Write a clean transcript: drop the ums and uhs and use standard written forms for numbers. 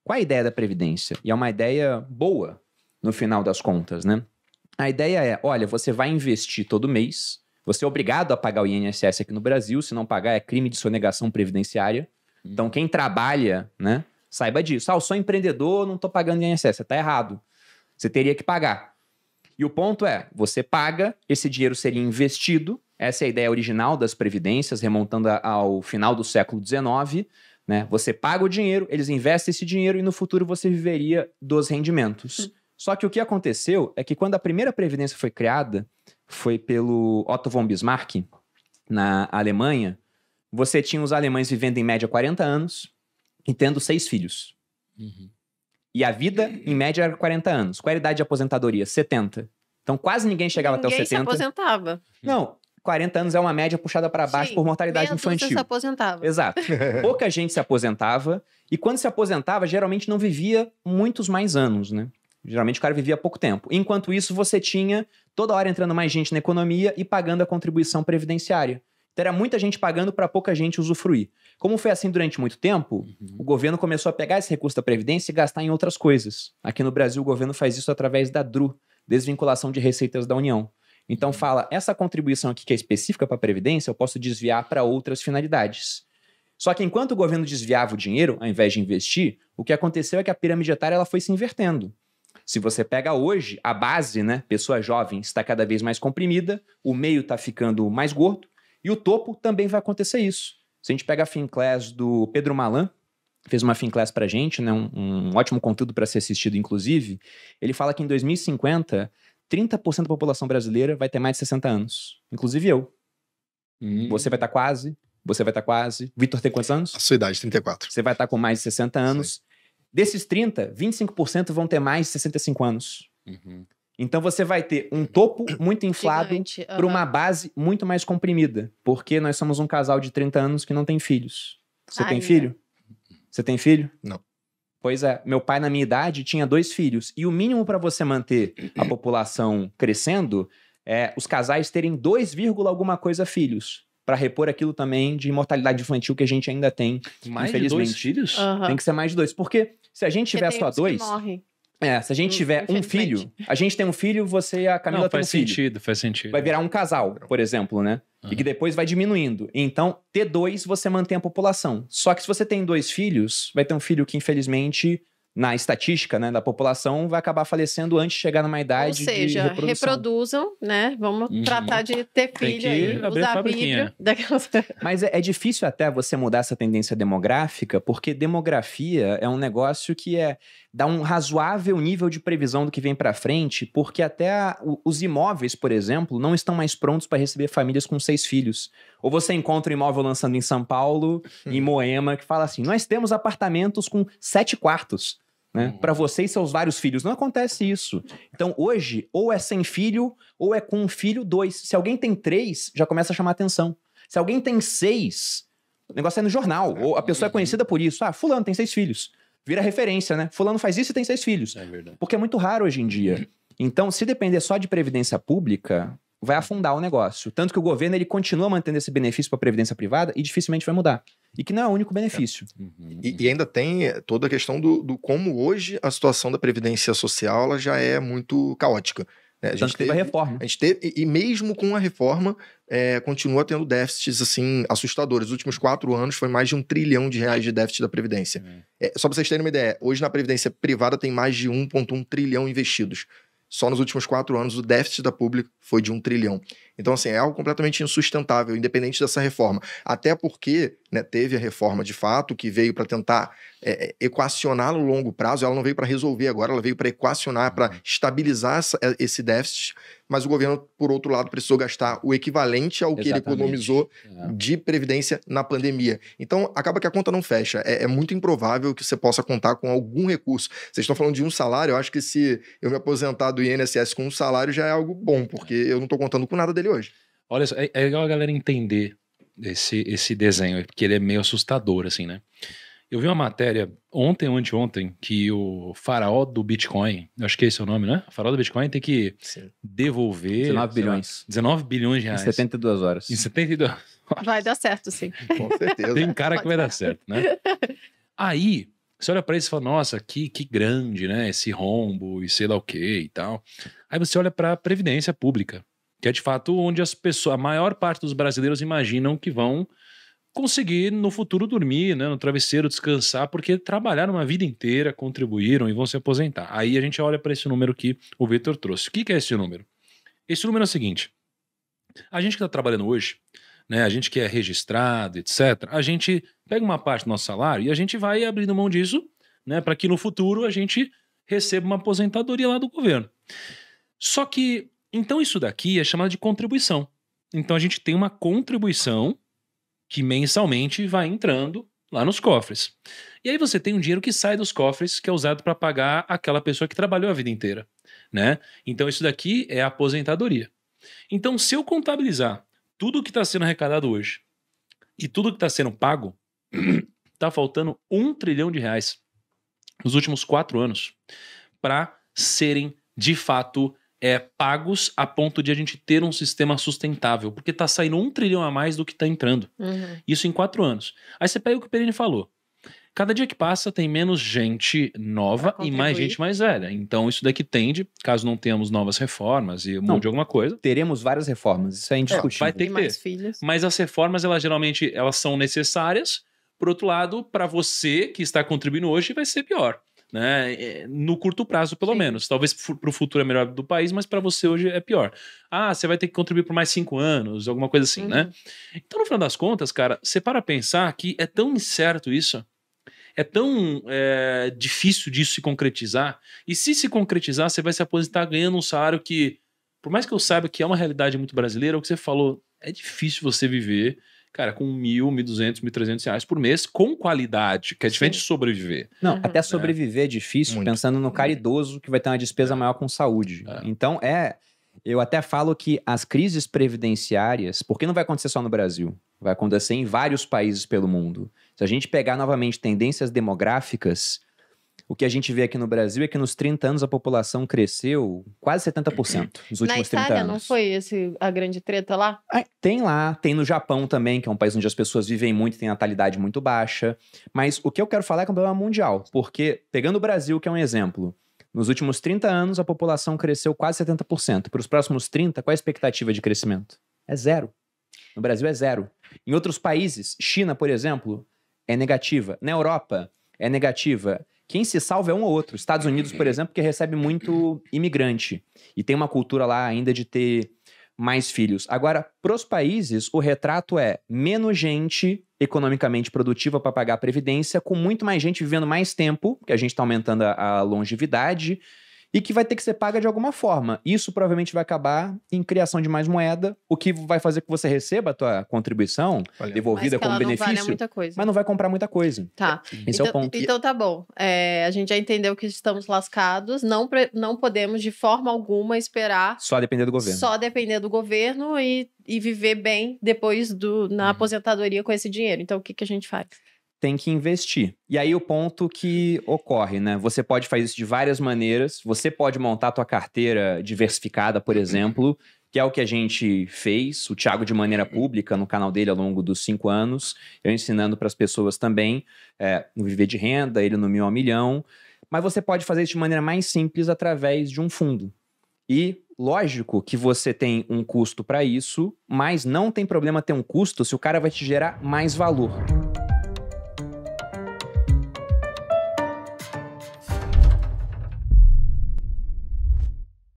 Qual a ideia da Previdência? E é uma ideia boa, no final das contas, né? A ideia é, olha, você vai investir todo mês, você é obrigado a pagar o INSS aqui no Brasil, se não pagar é crime de sonegação previdenciária. Então, quem trabalha, né, saiba disso. Eu sou empreendedor, não estou pagando INSS. Você está errado. Você teria que pagar. E o ponto é, você paga, esse dinheiro seria investido, essa é a ideia original das previdências, remontando ao final do século XIX, né? Você paga o dinheiro, eles investem esse dinheiro e no futuro você viveria dos rendimentos. Só que o que aconteceu é que quando a primeira previdência foi criada, foi pelo Otto von Bismarck, na Alemanha, você tinha os alemães vivendo em média 40 anos e tendo 6 filhos. E a vida, em média, era 40 anos. Qual era a idade de aposentadoria? 70. Então, quase ninguém chegava até os 70. Ninguém se aposentava. Não, 40 anos é uma média puxada para baixo por mortalidade infantil. Se aposentava. Exato. Pouca gente se aposentava. E quando se aposentava, geralmente não vivia muitos mais anos, né? Geralmente o cara vivia pouco tempo. Enquanto isso, você tinha toda hora entrando mais gente na economia e pagando a contribuição previdenciária. Então, era muita gente pagando para pouca gente usufruir. Como foi assim durante muito tempo, o governo começou a pegar esse recurso da Previdência e gastar em outras coisas. Aqui no Brasil, o governo faz isso através da DRU, Desvinculação de Receitas da União. Então fala, essa contribuição aqui que é específica para a Previdência, eu posso desviar para outras finalidades. Só que enquanto o governo desviava o dinheiro, ao invés de investir, o que aconteceu é que a pirâmide etária ela foi se invertendo. Se você pega hoje, a base, né, pessoa jovem, está cada vez mais comprimida, o meio está ficando mais gordo, e o topo também vai acontecer isso. Se a gente pega a Finclass do Pedro Malan, fez uma Finclass pra gente, né, um ótimo conteúdo para ser assistido, inclusive, ele fala que em 2050, 30% da população brasileira vai ter mais de 60 anos. Inclusive eu. Você vai estar quase, você vai estar quase. Vitor tem quantos anos? A sua idade, 34. Você vai estar com mais de 60 anos. Sim. Desses 30, 25% vão ter mais de 65 anos. Então você vai ter um topo muito inflado para uma base muito mais comprimida. Porque nós somos um casal de 30 anos que não tem filhos. Você tem filho? Você tem filho? Não. Pois é. Meu pai, na minha idade, tinha 2 filhos. E o mínimo para você manter a população crescendo é os casais terem 2, alguma coisa filhos. Para repor aquilo também de mortalidade infantil que a gente ainda tem, mais infelizmente. De 2 filhos? Tem que ser mais de 2. Porque se a gente tiver só 2... se a gente tiver um filho, a gente tem um filho, você e a Camila tem um filho. Faz sentido. Vai virar um casal, por exemplo, né? E que depois vai diminuindo. Então, ter 2, você mantém a população. Só que se você tem 2 filhos, vai ter um filho que, infelizmente, na estatística, né, da população, vai acabar falecendo antes de chegar numa idade de reprodução. Ou seja, reproduzam, né? Vamos tratar de ter filho aí, usar a Bíblia. Mas é difícil até você mudar essa tendência demográfica, porque demografia é um negócio que dá um razoável nível de previsão do que vem para frente, porque até os imóveis, por exemplo, não estão mais prontos para receber famílias com 6 filhos. Ou você encontra um imóvel lançando em São Paulo, em Moema, que fala assim, nós temos apartamentos com 7 quartos. Né? Para você e seus vários filhos. Não acontece isso. Então, hoje, ou é sem filho, ou é com um filho, 2. Se alguém tem 3, já começa a chamar atenção. Se alguém tem 6, o negócio é no jornal. Ou a pessoa é conhecida por isso. Fulano tem 6 filhos. Vira referência, né? Fulano faz isso e tem 6 filhos. É verdade. Porque é muito raro hoje em dia. Então, se depender só de previdência pública, vai afundar o negócio. Tanto que o governo ele continua mantendo esse benefício para a previdência privada e dificilmente vai mudar. E que não é o único benefício. E ainda tem toda a questão do como hoje a situação da previdência social ela já é muito caótica. Né? A gente teve a reforma. E mesmo com a reforma, continua tendo déficits assim, assustadores. Os últimos 4 anos foi mais de R$1 trilhão de déficit da Previdência. Só para vocês terem uma ideia, hoje na Previdência privada tem mais de 1,1 trilhão investidos. Só nos últimos 4 anos o déficit da pública foi de 1 trilhão. Então, assim, é algo completamente insustentável, independente dessa reforma. Até porque, né, teve a reforma de fato, que veio para tentar equacionar no longo prazo. Ela não veio para resolver agora, ela veio para equacionar, para estabilizar esse déficit. Mas o governo, por outro lado, precisou gastar o equivalente ao que ele economizou de previdência na pandemia. Então, acaba que a conta não fecha. É muito improvável que você possa contar com algum recurso. Vocês estão falando de um salário, eu acho que se eu me aposentar do INSS com um salário já é algo bom, porque eu não estou contando com nada dele hoje. Olha só, é legal a galera entender esse desenho, porque ele é meio assustador, assim, né? Eu vi uma matéria ontem ou anteontem que o faraó do Bitcoin, acho que esse é o nome, né? O faraó do Bitcoin tem que devolver 19 bilhões. Lá, 19 bilhões de reais. Em 72 horas. Em 72 horas. Vai dar certo, sim. Com certeza. Tem cara que vai dar certo, né? Aí, Você olha para isso e fala, nossa, que grande, né? Esse rombo e sei lá o que e tal. Aí você olha para a Previdência Pública, que é de fato onde a maior parte dos brasileiros imaginam que vão conseguir no futuro dormir, né, no travesseiro, descansar, porque trabalharam uma vida inteira, contribuíram e vão se aposentar. Aí a gente olha para esse número que o Vitor trouxe. O que é esse número? Esse número é o seguinte: a gente que está trabalhando hoje, né, a gente que é registrado, etc., a gente pega uma parte do nosso salário e a gente vai abrindo mão disso, né, para que no futuro a gente receba uma aposentadoria lá do governo. Só que, então isso daqui é chamado de contribuição. Então a gente tem uma contribuição que mensalmente vai entrando lá nos cofres. E aí você tem um dinheiro que sai dos cofres, que é usado para pagar aquela pessoa que trabalhou a vida inteira, né? Então isso daqui é a aposentadoria. Então, se eu contabilizar tudo que está sendo arrecadado hoje e tudo que está sendo pago, está faltando R$1 trilhão nos últimos 4 anos para serem, de fato, pagos a ponto de a gente ter um sistema sustentável, porque está saindo R$1 trilhão a mais do que está entrando. Isso em 4 anos. Aí você pega o que o Perini falou. Cada dia que passa tem menos gente nova e mais gente mais velha. Então isso daqui tende, caso não tenhamos novas reformas e mude alguma coisa... Teremos várias reformas, isso é indiscutível. Vai ter que ter. Filhos. Mas as reformas, elas geralmente elas são necessárias. Por outro lado, para você que está contribuindo hoje, vai ser pior. Né? No curto prazo, pelo menos. Talvez para o futuro é melhor do país, mas para você hoje é pior. Ah, você vai ter que contribuir por mais 5 anos, alguma coisa assim, né? Então, no final das contas, cara, você para pensar que é tão incerto isso, é tão difícil disso se concretizar, e se concretizar, você vai se aposentar ganhando um salário que, por mais que eu saiba que é uma realidade muito brasileira, é o que você falou, é difícil você viver, cara, com R$1.000, R$1.200, R$1.300 por mês, com qualidade, que é diferente de sobreviver. Não, até sobreviver é difícil, pensando no cara idoso que vai ter uma despesa maior com saúde. Então, eu até falo que as crises previdenciárias, porque não vai acontecer só no Brasil, vai acontecer em vários países pelo mundo. Se a gente pegar novamente tendências demográficas, o que a gente vê aqui no Brasil é que nos 30 anos a população cresceu quase 70% nos últimos 30 anos. Na Itália não foi a grande treta lá? Tem lá, tem no Japão também, que é um país onde as pessoas vivem muito e tem natalidade muito baixa. Mas o que eu quero falar é que é um problema mundial, porque pegando o Brasil, que é um exemplo, nos últimos 30 anos a população cresceu quase 70%. Para os próximos 30, qual é a expectativa de crescimento? É 0. No Brasil é 0. Em outros países, China, por exemplo, é negativa. Na Europa, é negativa. Quem se salva é um ou outro. Estados Unidos, por exemplo, que recebe muito imigrante. E tem uma cultura lá ainda de ter mais filhos. Agora, para os países, o retrato é menos gente economicamente produtiva para pagar a previdência, com muito mais gente vivendo mais tempo, que a gente está aumentando a longevidade, e que vai ter que ser paga de alguma forma. Isso provavelmente vai acabar em criação de mais moeda, o que vai fazer com que você receba a tua contribuição devolvida como benefício, vale muita coisa. Mas não vai comprar muita coisa. Tá. Esse é o ponto. Então tá bom. A gente já entendeu que estamos lascados, não podemos de forma alguma esperar... Só depender do governo. Só depender do governo e viver bem depois na aposentadoria com esse dinheiro. Então o que a gente faz? Tem que investir. E aí o ponto que ocorre, né? Você pode fazer isso de várias maneiras. Você pode montar a tua carteira diversificada, por exemplo, que é o que a gente fez, o Thiago de maneira pública no canal dele ao longo dos 5 anos, eu ensinando para as pessoas também no Viver de Renda, ele no 1.000 a 1 milhão. Mas você pode fazer isso de maneira mais simples através de um fundo. E lógico que você tem um custo para isso, mas não tem problema ter um custo se o cara vai te gerar mais valor.